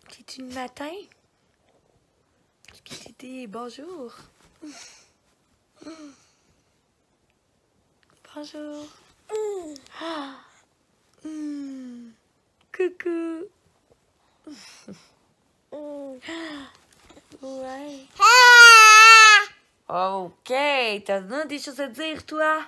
C'est-tu le matin? Est-ce que c'était bonjour? Bonjour. Coucou. Ouais. Ok, t'as des choses à dire, toi?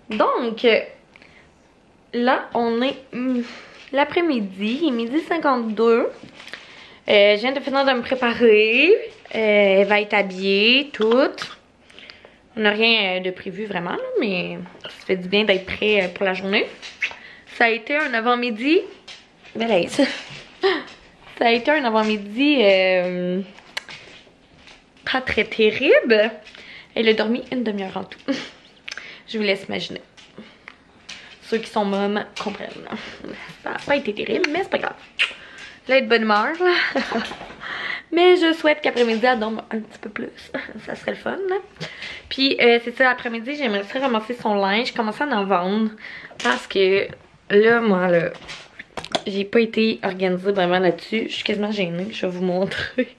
Donc, là, on est l'après-midi, il est 12h52. Je viens de finir de me préparer. Elle va être habillée, toute. On n'a rien de prévu vraiment, là, mais ça fait du bien d'être prêt pour la journée. Ça a été un avant-midi. Belaise. Ça a été un avant-midi pas très terrible. Elle a dormi une demi-heure en tout. Je vous laisse imaginer. Ceux qui sont mômes comprennent. Ça n'a pas été terrible, mais c'est pas grave. Là, elle est de bonne humeur. Mais je souhaite qu'après-midi, elle dorme un petit peu plus. Ça serait le fun. Puis, c'est ça, après-midi, j'aimerais ça ramasser son linge. Commencer à en vendre. Parce que là, moi, là, j'ai pas été organisée vraiment là-dessus. Je suis quasiment gênée. Je vais vous montrer.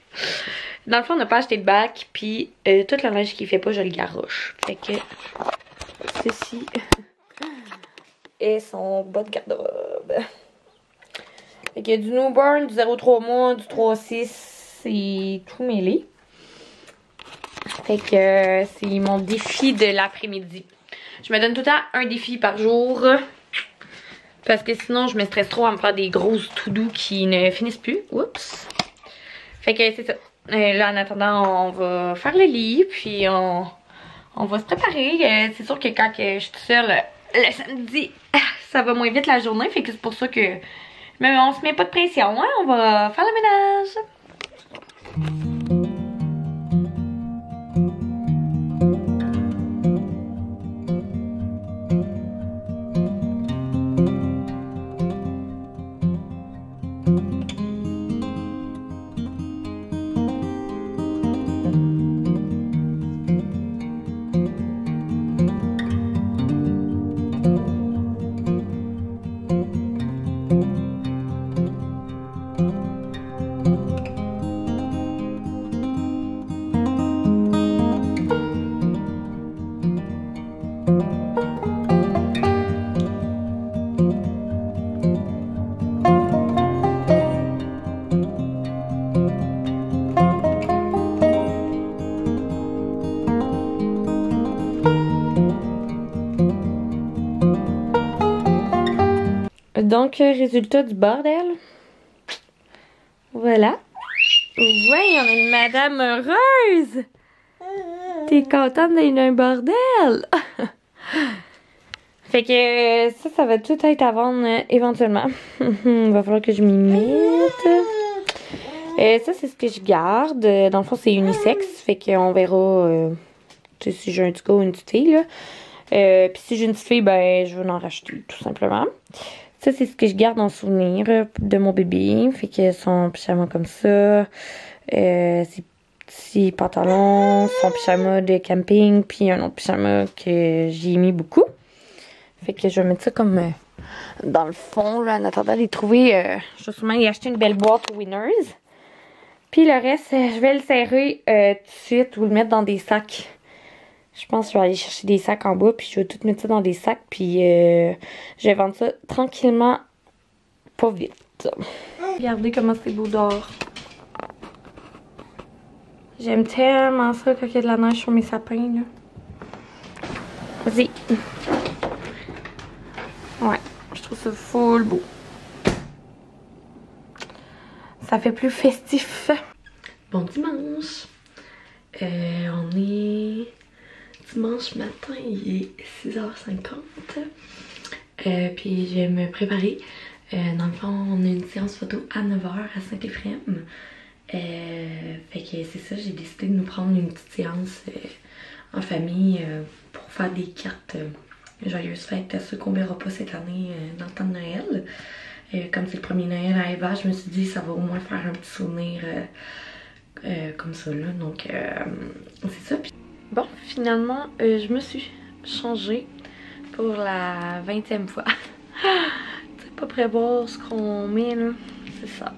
Dans le fond, on n'a pas acheté de bac. Puis, tout le linge qu'il fait pas, je le garoche. Fait que, ceci est son bas de garde-robe. Fait qu'il y a du newborn, du 0,3 mois, du 3,6, c'est tout mêlé. Fait que c'est mon défi de l'après-midi. Je me donne tout le temps un défi par jour. Parce que sinon, je me stresse trop à me faire des grosses to-do qui ne finissent plus. Oups. Fait que c'est ça. Là, en attendant, on va faire le lit, puis on va se préparer. C'est sûr que quand je suis toute seule, le samedi, ça va moins vite la journée. Fait que c'est pour ça que... Mais on se met pas de pression, hein? On va faire le ménage. Donc, résultat du bordel. Voilà. Ouais, on a une madame heureuse. T'es contente d'être un bordel? Fait que ça va tout être à vendre éventuellement. Il va falloir que je m'y mette. Ça, c'est ce que je garde. Dans le fond, c'est unisexe. Fait qu'on verra si j'ai un petit gars ou une petite fille. Puis si j'ai une petite fille, ben, je vais en racheter, tout simplement. Ça, c'est ce que je garde en souvenir de mon bébé. Fait que son pyjama comme ça. Ses petit pantalon, son pyjama de camping, puis un autre pyjama que j'ai mis beaucoup. Fait que je vais mettre ça comme dans le fond, là, en attendant de les trouver. Je vais sûrement y acheter une belle boîte Winners. Puis le reste, je vais le serrer tout de suite ou le mettre dans des sacs. Je pense que je vais aller chercher des sacs en bas, puis je vais tout mettre ça dans des sacs, puis je vais vendre ça tranquillement, pas vite. Regardez comment c'est beau dehors. J'aime tellement ça quand il y a de la neige sur mes sapins, là. Vas-y. Ouais, je trouve ça full beau. Ça fait plus festif. Bon dimanche. On est dimanche matin, il est 6h50. Puis je vais me préparer. Dans le fond, on a une séance photo à 9h à Saint-Éphrem. Fait que c'est ça, j'ai décidé de nous prendre une petite séance en famille pour faire des cartes joyeuses fêtes à ceux qu'on verra pas cette année dans le temps de Noël. Comme c'est le premier Noël à Eva, je me suis dit ça va au moins faire un petit souvenir comme ça là. Donc c'est ça. Puis, bon, finalement, je me suis changée pour la 20e fois. Tu sais, pas prévoir ce qu'on met là, c'est ça.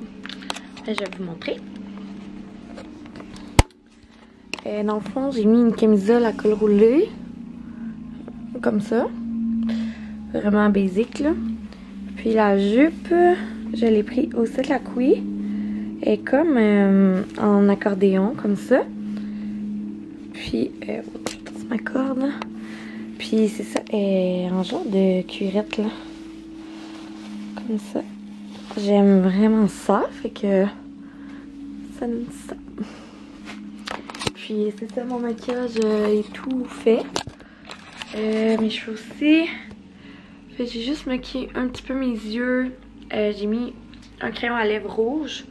Je vais vous montrer. Dans le fond, j'ai mis une camisole à col roulé. Comme ça. Vraiment basique, là. Puis la jupe, je l'ai pris au set la couille. Elle est comme en accordéon, comme ça. Puis, je passe ma corde. Puis c'est ça, elle est en genre de cuirette, là. Comme ça. J'aime vraiment ça, fait que ça donne ça. Puis c'est ça, mon maquillage est tout fait. Mes cheveux aussi. Fait que j'ai juste maquillé un petit peu mes yeux. J'ai mis un crayon à lèvres rouge.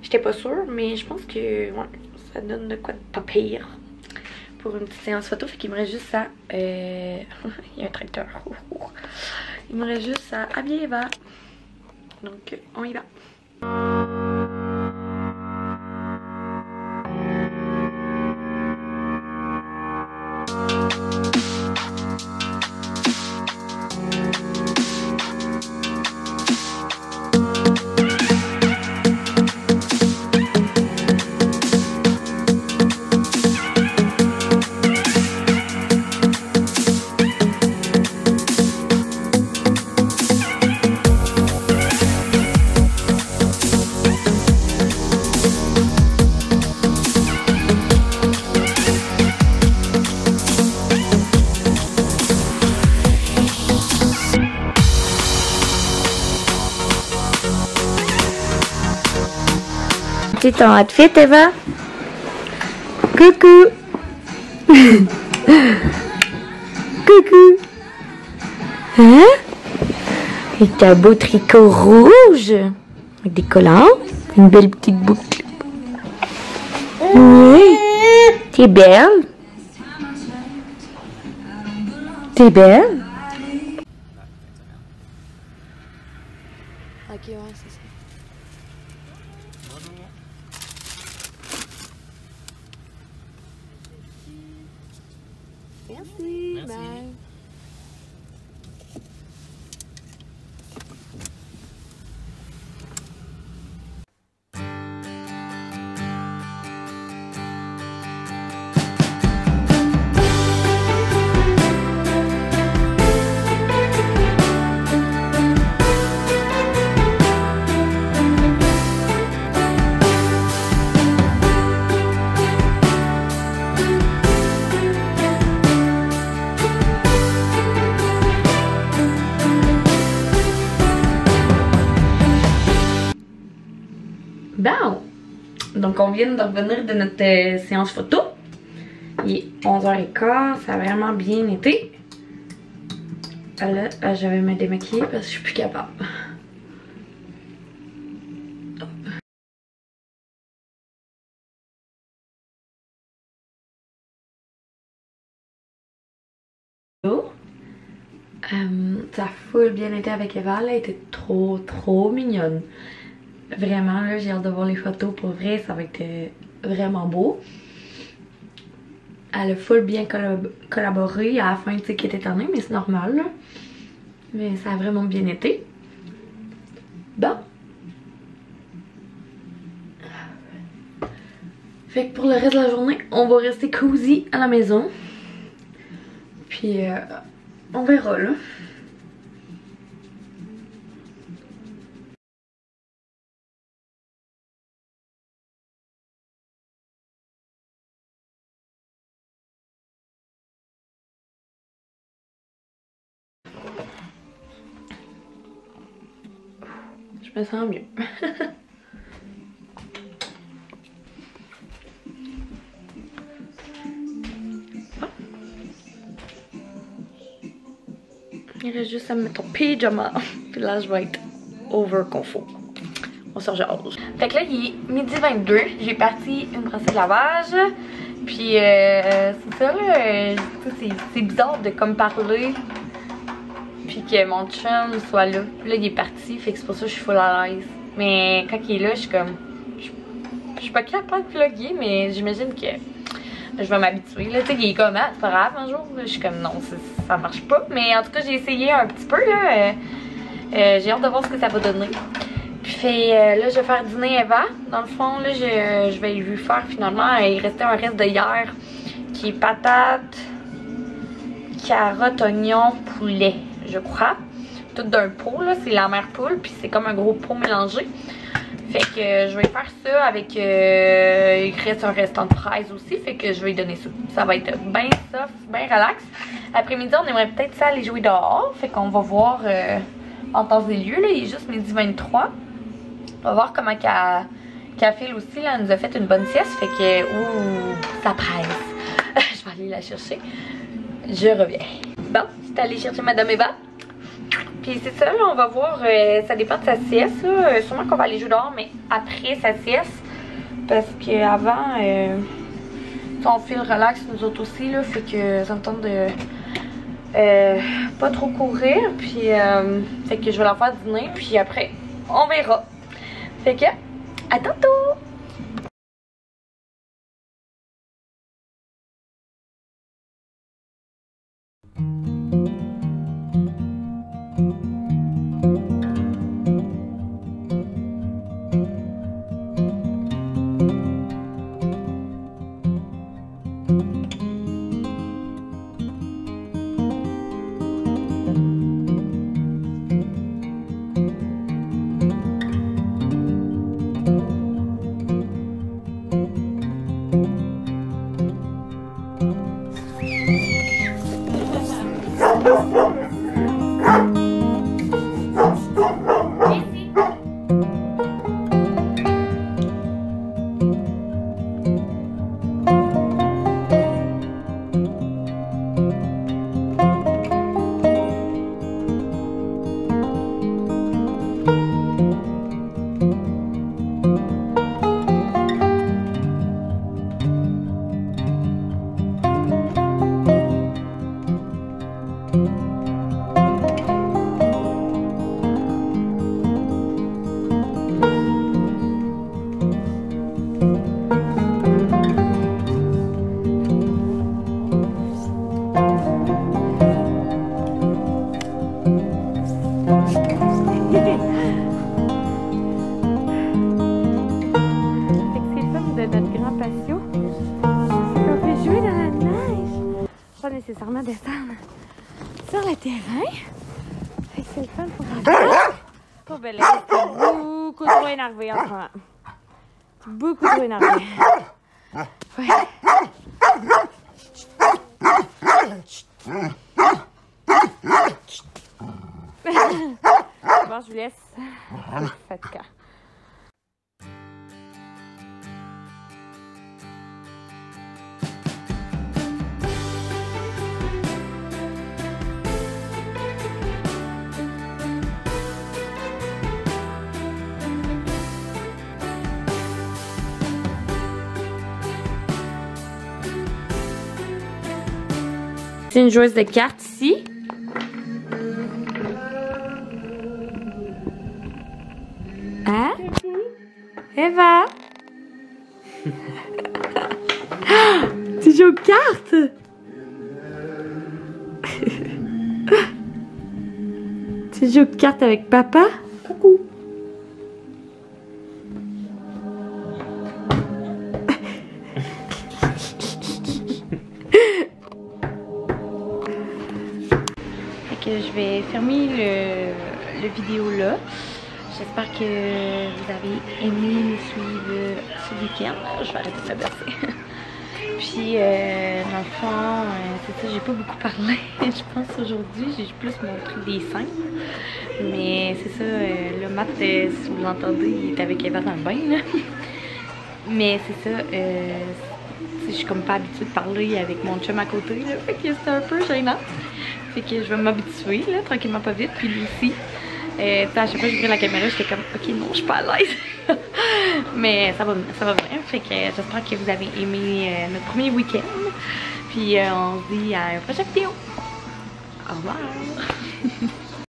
J'étais pas sûre, mais je pense que ouais, ça donne de quoi de pas pire pour une petite séance photo. Fait qu'il me reste juste à... il y a un tracteur. Il me reste juste à habiller Eva. Donc on y va. C'est ton outfit, Eva? Coucou! Coucou! Hein? Avec un beau tricot rouge! Avec des collants, une belle petite boucle. Oui! T'es belle? T'es belle? Ok, ouais, c'est ça. Merci. Merci. Bye. Bon, donc on vient de revenir de notre séance photo. Il est 11h15, ça a vraiment bien été. Là, je vais me démaquiller parce que je suis plus capable. Ça a full bien été avec Eva, elle était trop mignonne. Vraiment, là, j'ai hâte de voir les photos. Pour vrai, ça va être vraiment beau. elle a full bien collaboré à la fin, tu sais, qu'elle était tannée, mais c'est normal, là. Mais ça a vraiment bien été. Bon. Fait que pour le reste de la journée, on va rester cozy à la maison. Puis on verra, là. Je me sens mieux. Il reste juste à me mettre ton pyjama. Puis là, je vais être over confort. On se rejase. Fait que là, il est midi 22. J'ai parti une brossée de lavage. Puis c'est ça là. C'est bizarre de comme parler. Puis que mon chum soit là. Puis là, il est parti. Fait que c'est pour ça que je suis full à l'aise. Mais quand il est là, je suis comme. Je suis pas capable de vlogger, mais j'imagine que je vais m'habituer. Là, tu sais, il est comme, ah, c'est pas grave un jour. Je suis comme, non, ça marche pas. Mais en tout cas, j'ai essayé un petit peu, là. J'ai hâte de voir ce que ça va donner. Puis là, je vais faire dîner Eva. Dans le fond, là, je vais lui faire finalement. Il restait un reste de hier qui est patate, carottes, oignons, poulet, je crois. Tout d'un pot, là. C'est la mère poule. Puis c'est comme un gros pot mélangé. Fait que je vais faire ça avec il reste un restant de fraises aussi, fait que je vais lui donner ça. Ça va être bien soft, bien relax. Après-midi, on aimerait peut-être ça aller jouer dehors, fait qu'on va voir en temps et lieu, là, il est juste midi 23. On va voir comment qu'elle file aussi, là, elle nous a fait une bonne sieste, fait que, ouh, ça presse. Je vais aller la chercher. Je reviens. Bon, j'étais allée chercher Madame Eva. Puis c'est ça, là, on va voir, ça dépend de sa sieste, là. Sûrement qu'on va aller jouer dehors, mais après sa sieste. Parce qu'avant, on file relax, nous autres aussi, là. Fait que ça me tente de pas trop courir. Puis, fait que je vais la faire dîner, puis après, on verra. Fait que, à tantôt! Nécessairement descendre sur le terrain. Fait que c'est le fun pour la pour Belle. C'est beaucoup trop énervé en ce moment. Beaucoup trop énervé. Ouais. Bon, je vous laisse. Fatigant. C'est une joueuse de cartes ici. Hein? Eva? Tu joues aux cartes? Tu joues aux cartes avec papa? Coucou. Je vais fermer le vidéo là. J'espère que vous avez aimé me suivre ce week-end. Je vais arrêter de me bercer. Puis dans le fond, c'est ça, j'ai pas beaucoup parlé. Je pense aujourd'hui, j'ai plus montré des scènes. Mais c'est ça, le Matt, si vous l'entendez, il est avec Eva dans le bain là. Mais c'est ça, je suis comme pas habituée de parler avec mon chum à côté là. Fait que c'est un peu gênant. Fait que je vais m'habituer là, tranquillement pas vite, puis lui aussi. À chaque fois que j'ouvrais la caméra, j'étais comme ok non, je suis pas à l'aise. Mais ça va bien. Fait que j'espère que vous avez aimé notre premier week-end. Puis on se dit à une prochaine vidéo. Au revoir.